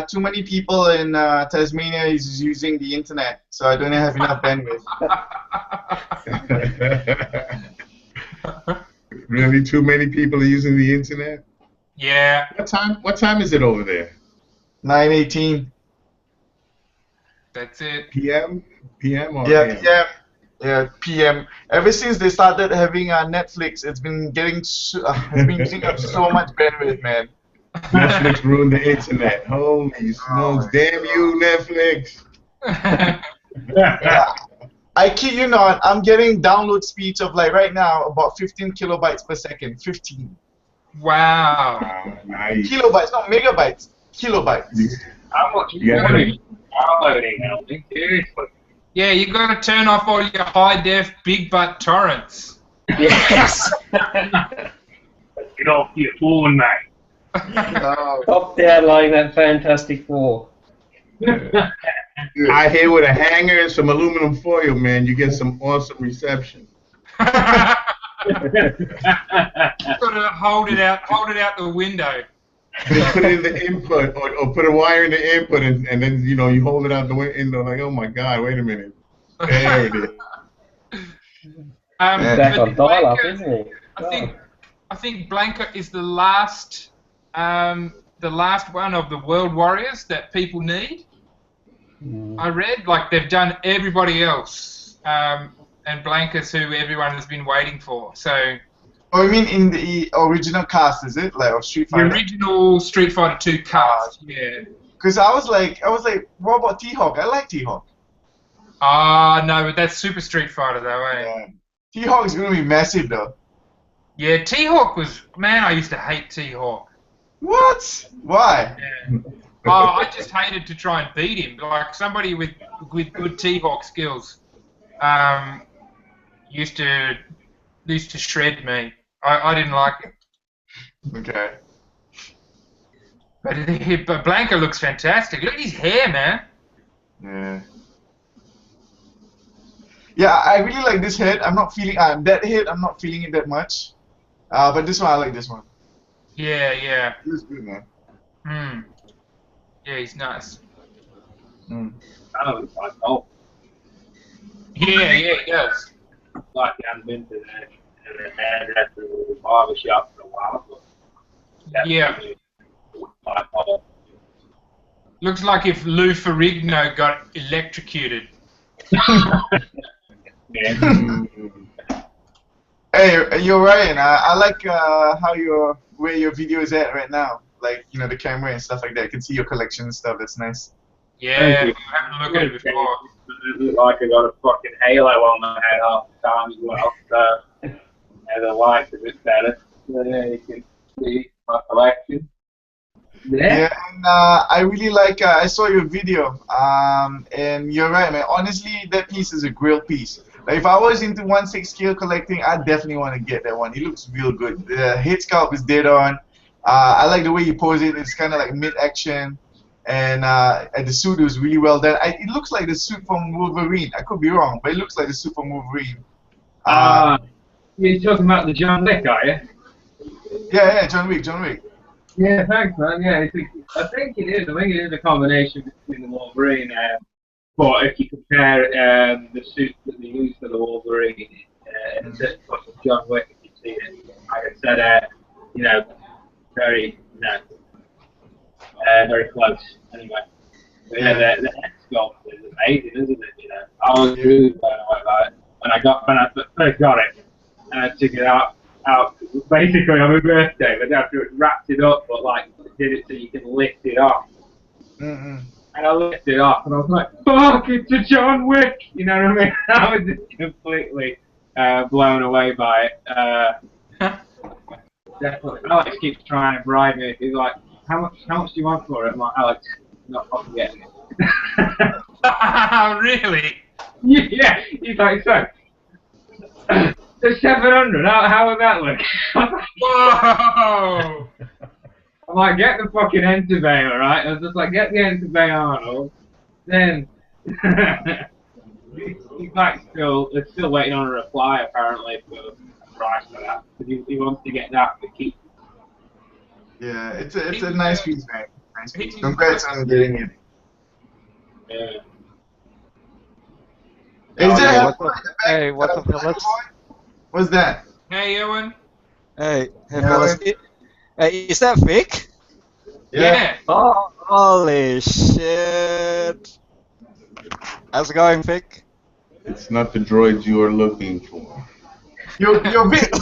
Too many people in Tasmania is using the internet, so I don't have enough bandwidth. Really, too many people are using the internet? Yeah. What time is it over there? 9:18. That's it. PM? PM or Yeah, AM? PM. Yeah, PM. Ever since they started having Netflix, it's been it's been using up so much bandwidth, man. Netflix ruined the internet. Holy smokes. Damn you, Netflix. I kid you not, I'm getting download speeds of like right now about 15 kilobytes per second. 15 Wow. Nice. kilobytes, not megabytes. Kilobytes. You got it. Downloading, seriously. Yeah, you got to turn off all your high def big butt torrents. Yes. Get off your phone, mate. Oh, Stop downloading that Fantastic Four. I hear with a hanger and some aluminum foil, man, you get some awesome reception. Got to hold it out the window. Just put it in the input, or put a wire in the input, and then you hold it out the window like, oh my God, wait a minute, there it is. Back on dial-up, Blanca, isn't he? I think Blanca is the last one of the World Warriors that people need. I read they've done everybody else, and Blanca's who everyone has been waiting for. So. Oh, you mean in the original cast, is it? Like of Street Fighter? The original Street Fighter 2 cast, yeah. Because I was like, what about T-Hawk? I like T-Hawk. No, but that's Super Street Fighter though, eh? Yeah. T-Hawk is gonna be massive though. Yeah, T-Hawk was, man, I used to hate T-Hawk. What? Why? Yeah. I just hated to try and beat him. Like somebody with good T-Hawk skills used to shred me. I didn't like it. Okay. But Blanca looks fantastic. Look at his hair, man. Yeah. Yeah, I really like this head. I'm not feeling that head. I'm not feeling it that much. But this one, I like this one. Yeah. He looks good, man. Yeah, he's nice. That looks like golf. Yeah, he does. Like he hadn't been to the hairdresser or barber shop for a while. But Yeah. like golf. Looks like if Lou Ferrigno got electrocuted. Yeah. Hey, you're right. I like where your video is at right now. Like the camera and stuff like that. I can see your collection and stuff. That's nice. Yeah, Thank you. I haven't looked at it before. It looked like I got a fucking halo on my head half the time as well. So the light's a bit better. So yeah, you can see my collection. Yeah, and I really like. I saw your video. And you're right, man. Honestly, that piece is a grill piece. Like, if I was into 1/6 scale collecting, I definitely want to get that one. It looks real good. The head sculpt is dead on. I like the way you pose it. It's kind of like mid-action, and the suit is really well done. It looks like the suit from Wolverine. I could be wrong, but it looks like the suit from Wolverine. You're talking about the John Wick, are you? Yeah, John Wick. Yeah, thanks, man. Yeah, I think it is. I think it is a combination between the Wolverine. But if you compare the suit that they use for the Wolverine and the John Wick, if you see it, like I said, very, very close. Anyway, but yeah, the head sculpt is amazing, isn't it? I was really blown away by it when I first got it, and I took it out basically on my birthday. But after it wrapped it up, but did it so you can lift it off. Mm-hmm. And I lifted it off, and I was like, "Fuck! It's a John Wick!" You know what I mean? I was just completely blown away by it. Definitely. Alex keeps trying to bribe me. He's like, how much do you want for it? I'm like, Alex, not fucking getting it. Really? Yeah. He's like, so 700. How would that look? Whoa! I'm like, get the fucking Entebbe, alright? I was just like, get the Entebbe Arnold. Then he's like still waiting on a reply apparently for a price for that. Because he wants to get that to keep. Yeah, it's a nice piece, man. Nice piece. Congrats on getting it. Yeah. Hey, what's up, fellas? What's that? Hey, Owen. Hey, fellas. Is that Vic? Yeah. Oh, holy shit. How's it going, Vic? It's not the droids you are looking for. You're Vic. I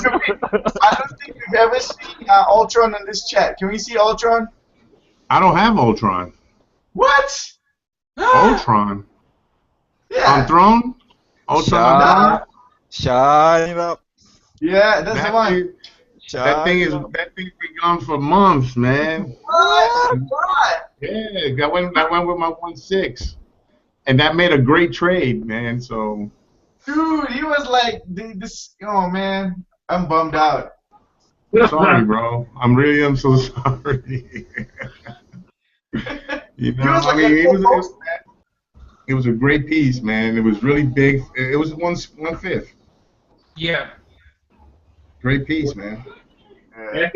don't think we've ever seen Ultron in this chat. Can we see Ultron? I don't have Ultron. What? Ultron? Yeah. On Throne? Ultron on Throne? Shine it up. Yeah, that's the one. That thing's been gone for months, man. What? Yeah, I went with my 1/6, and that made a great trade, man. So, dude, he was like this. Oh man, I'm bummed out. sorry, bro. I'm so sorry. You He know, was I like mean, a co-host, man. it was a great piece, man. It was really big. It was one fifth. Yeah. Great piece, man. Yeah.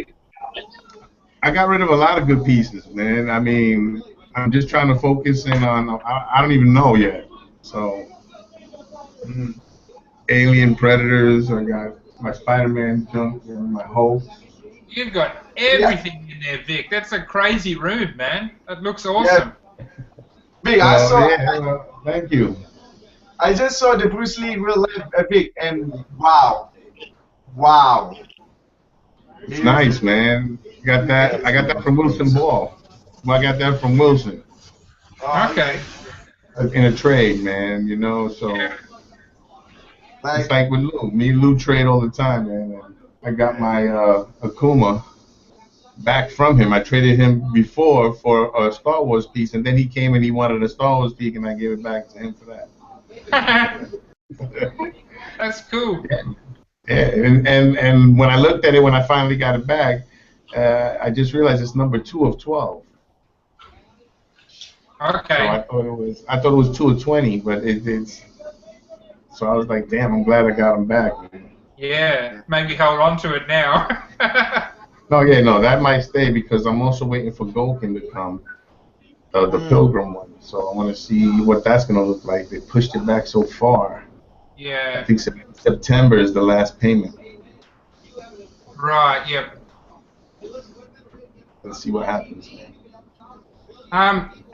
I got rid of a lot of good pieces, man. I mean, I'm just trying to focus in on. I don't even know yet. So, Alien Predators. I got my Spider-Man junk and my Hulk. You've got everything in there, Vic. That's a crazy room, man. That looks awesome. Big, I Well, saw. yeah, well, thank you. I just saw the Bruce Lee in real life, Big, and wow, wow. It's nice, man. Got that. I got that from Wilson Ball. Well, I got that from Wilson Okay. in a trade, man. You know, so it's Like, like with Lou. Me and Lou trade all the time, man. And I got my Akuma back from him. I traded him before for a Star Wars piece, and then he came and he wanted a Star Wars piece, and I gave it back to him for that. That's cool. Yeah, and when I looked at it, when I finally got it back, I just realized it's number 2 of 12. Okay. So I thought it was 2 of 20, but it's. So I was like, damn, I'm glad I got them back. Man. Yeah. Maybe hold on to it now. No, that might stay because I'm also waiting for Golkin to come, the Pilgrim one. So I want to see what that's gonna look like. They pushed it back so far. I Yeah. think September is the last payment. Right. Yep. Let's see what happens, man.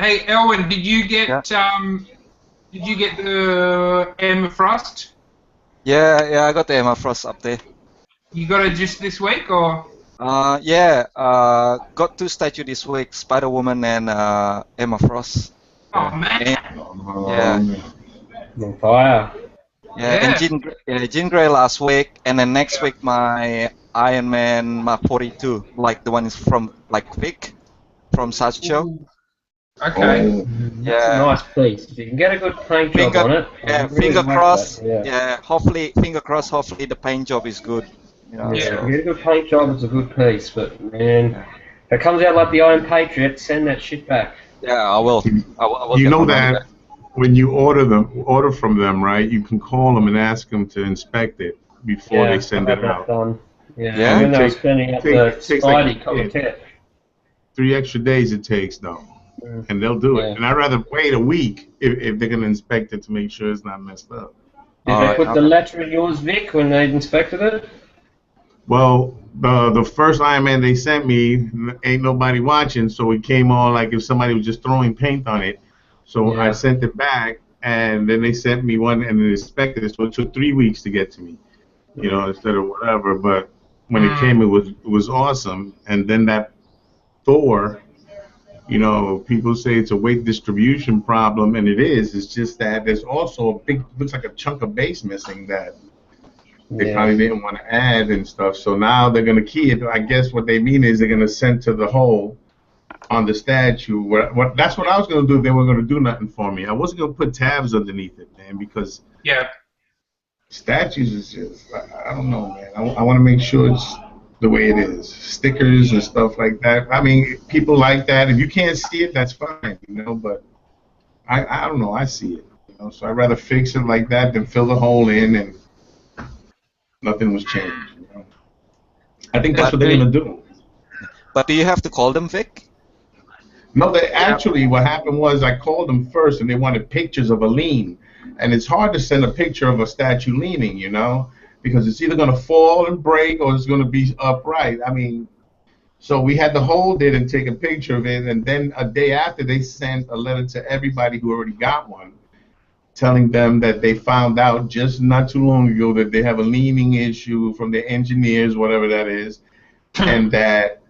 Hey, Elwin, did you get the Emma Frost? Yeah, I got the Emma Frost up there. You got it just this week, or? Got 2 statues this week, Spider-Woman and Emma Frost. Oh man. Yeah. On fire. Yeah, and Jean Grey last week, and then next week my Iron Man Mark 42, like the one is from like Vic from Sideshow. Okay. Oh, It's a Yeah. nice piece. If you can get a good paint job on it. I Yeah, really finger like crossed. that, Yeah. Hopefully, finger crossed. Hopefully, the paint job is good. You know, Yeah, Yeah. if so- you get a good paint job, it's a good piece. But man, if it comes out like the Iron Patriot, send that shit back. yeah, I will. I will you get know my money that when you order from them, right? You can call them and ask them to inspect it before they send I've it had out. that done. Yeah, Yeah? when they were Take- spending up take- the takes like- Spidey cockpit. 3 extra days it takes though, Mm. and they'll do it. Yeah. And I'd rather wait a week if they're gonna inspect it to make sure it's not messed up. Did All they right, put the okay. letter in yours, Vic, when they inspected it? Well, the first Iron Man they sent me, ain't nobody watching, so it came on like if somebody was just throwing paint on it. So Yeah. I sent it back, and then they sent me one and they inspected it. So it took 3 weeks to get to me, you know, instead of whatever. But when it came, it was awesome. And then that Thor, you know, people say it's a weight distribution problem, and it is. It's just that there's also a big, looks like a chunk of base missing that they probably didn't want to add and stuff. So now they're going to key it. I guess what they mean is they're going to send to the hole on the statue. That's what I was going to do if they were going to do nothing for me. I wasn't going to put tabs underneath it, man, because Yeah. statues is just, I don't know, man. I want to make sure it's the way it is. Stickers and stuff like that. I mean, people like that. If you can't see it, that's fine, you know, but I don't know. I see it, you know, so I'd rather fix it like that than fill the hole in and nothing was changed, you know. I think that's what they're going to do. But do you have to call them, Vic? No, they actually, what happened was I called them first and they wanted pictures of a lean. And it's hard to send a picture of a statue leaning, you know, because it's either going to fall and break or it's going to be upright. I mean, so we had to hold it and take a picture of it. And then a day after, they sent a letter to everybody who already got one, telling them that they found out just not too long ago that they have a leaning issue from their engineers, whatever that is, and that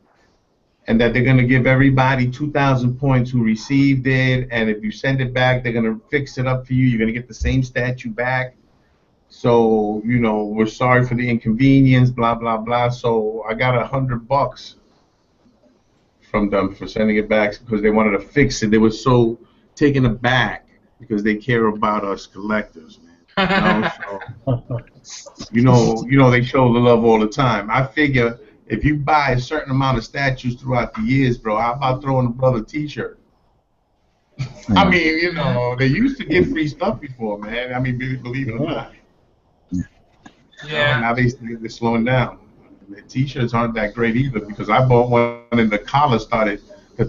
they're going to give everybody 2,000 points who received it, and if you send it back, they're going to fix it up for you. You're going to get the same statue back. So, you know, we're sorry for the inconvenience, blah, blah, blah. So I got $100 from them for sending it back because they wanted to fix it. They were so taken aback because they care about us collectors, man. You know, they show the love all the time. I figure if you buy a certain amount of statues throughout the years, bro, how about throwing a brother a T-shirt? I mean, you know, they used to get free stuff before, man. I mean, believe it or not. Yeah. Now they're slowing down. The t-shirts aren't that great either because I bought one and the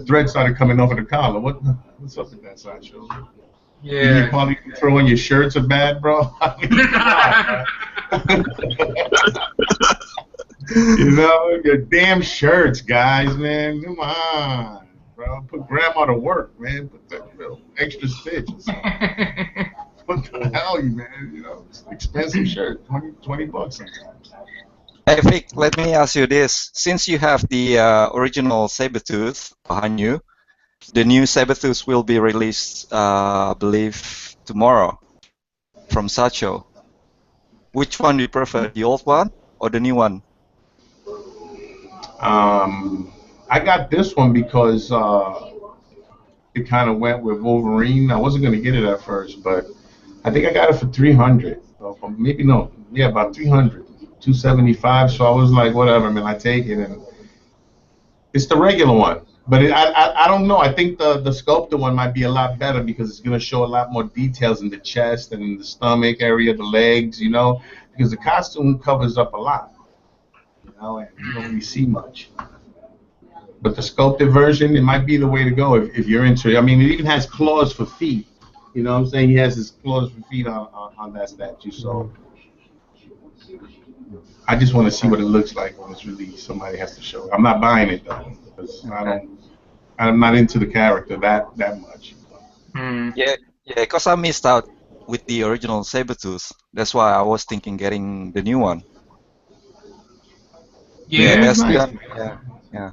thread started coming off of the collar. What's up with that Sideshow? Yeah. You probably throw in your shirts are bad, bro. I mean, you know, your damn shirts, guys, man. Come on, bro. Put grandma to work, man. Put that little extra stitch. What the hell, you man? You know, it's an expensive shirt, $20 sometimes. Hey Vic, let me ask you this. Since you have the original Sabretooth behind you, the new Sabretooth will be released, I believe, tomorrow from Sideshow. Which one do you prefer, the old one or the new one? I got this one because it kind of went with Wolverine. I wasn't going to get it at first, but I think I got it for 300. Maybe no, yeah, about 300. 275. So I was like, whatever, man, I take it. And it's the regular one, but I don't know. I think the sculptor one might be a lot better because it's going to show a lot more details in the chest and in the stomach area, the legs, you know, because the costume covers up a lot, you know, and you don't really see much. But the sculpted version, it might be the way to go if you're into it. I mean, it even has claws for feet. You know what I'm saying? He has his claws for feet on that statue. So I just want to see what it looks like when it's released. Somebody has to show it. I'm not buying it though because I'm not into the character that much. Yeah, because I missed out with the original Sabretooth. That's why I was thinking getting the new one. Yeah. That's nice. yeah.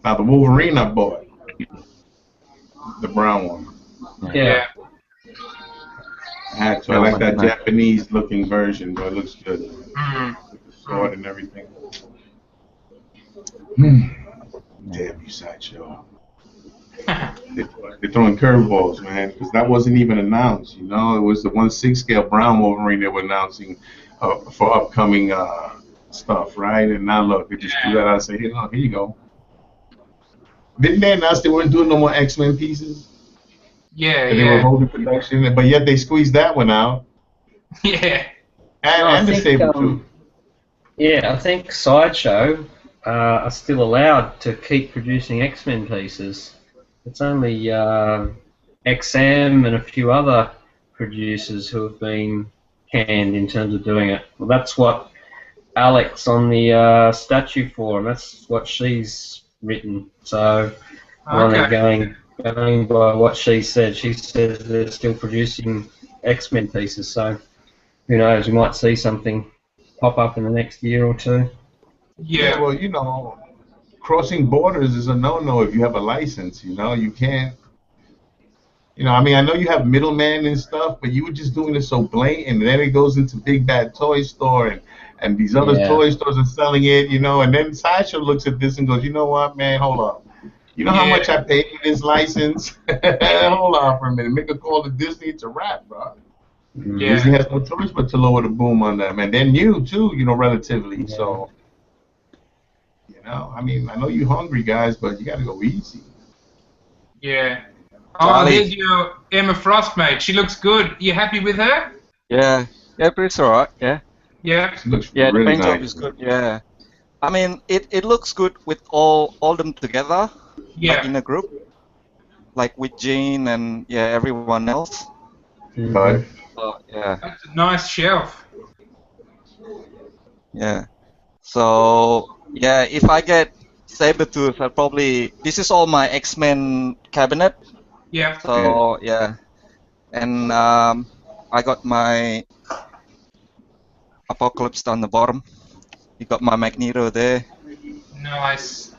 Now the Wolverine I bought, the brown one. Yeah. I had to. I like that Japanese looking version, but it looks good. With the sword and everything. Damn you, Sideshow. They're throwing curveballs, man, because that wasn't even announced. You know, it was the 1/6 scale brown Wolverine they were announcing for upcoming stuff, right? And now look, they just threw that out and say, hey, look, here you go. Didn't they announce they weren't doing no more X-Men pieces? Yeah, and they were holding production, but yet they squeezed that one out. Yeah. And the Sabretooth. Yeah, I think Sideshow are still allowed to keep producing X-Men pieces. It's only XM and a few other producers who have been canned in terms of doing it. Well, that's what Alex on the statue forum, that's what she's written. So I'm only going by what she said. She says they're still producing X-Men pieces, so who knows, we might see something pop up in the next year or two. Yeah. Well, you know, crossing borders is a no-no if you have a license, you know. You can't, you know, I mean, I know you have middlemen and stuff, but you were just doing it so blatant, and then it goes into Big Bad Toy Store, and these other toy stores are selling it, you know, and then Sideshow looks at this and goes, you know what, man, hold up. You know how much I paid for this license? Hold on for a minute. Make a call to Disney. It's a wrap, bro. Yeah. Disney has no choice but to lower the boom on them. And they're new, too, you know, relatively. Yeah. So, you know, I mean, I know you're hungry, guys, but you got to go easy. Yeah. Oh, there's your Emma Frost, mate. She looks good. You happy with her? Yeah. Yeah, but it's alright. Yeah. Yeah. She looks yeah, really the paint nice. job is good. Yeah. I mean, it looks good with all them together, like in a group, like with Jean and everyone else. But yeah, that's a nice shelf. Yeah. So yeah, if I get Sabretooth, I'll probably. This is all my X-Men cabinet. Yeah. So yeah, and I got my Apocalypse on the bottom. You got my Magneto there. Nice.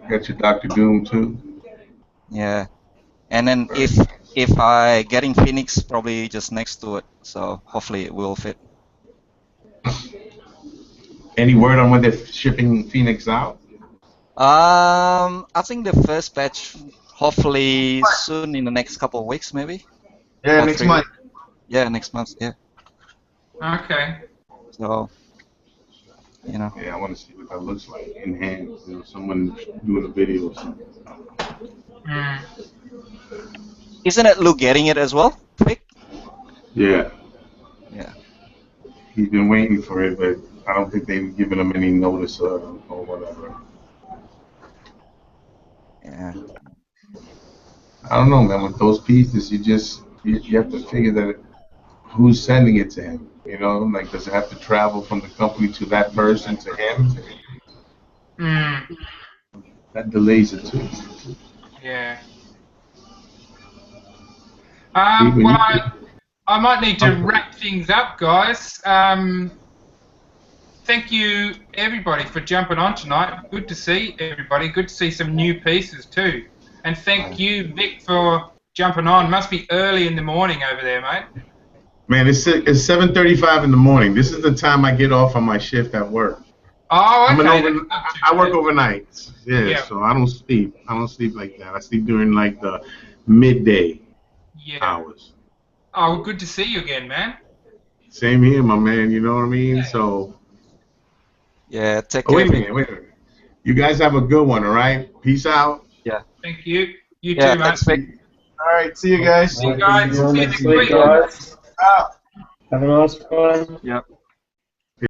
Got your Dr. Doom too. Yeah, and then if I getting Phoenix, probably just next to it. So hopefully it will fit. Any word on when they're shipping Phoenix out? I think the first batch, hopefully soon in the next couple of weeks, maybe. Yeah, next month. Yeah, next month. Yeah. Okay. So, you know. Yeah, I want to see what that looks like in hand. You know, someone doing a video or something. Mm. Isn't it Lou getting it as well, Vic? Yeah. Yeah. He's been waiting for it, but I don't think they've given him any notice or whatever. Yeah. I don't know, man. With those pieces, you have to figure that who's sending it to him. You know, like does it have to travel from the company to that person to him? Mm. That delays it too. Yeah. See, when Well, you- I might need to wrap things up, guys. Thank you, everybody, for jumping on tonight. Good to see everybody. Good to see some new pieces, too. And thank you, Vic, for jumping on. Must be early in the morning over there, mate. Man, it's 7:35 in the morning. This is the time I get off on my shift at work. Oh, okay. I work overnight. Yeah. So I don't sleep. I don't sleep like that. I sleep during like the midday hours. Oh, well, good to see you again, man. Same here, my man. You know what I mean? So. Yeah. Take Oh, care. wait a minute. You guys have a good one, all right? Peace out. Yeah. Thank you. You Yeah. too, Thanks, mate. Vic. All right, see you guys. See you guys. See you next week. guys. Out. Have a nice one. Yep.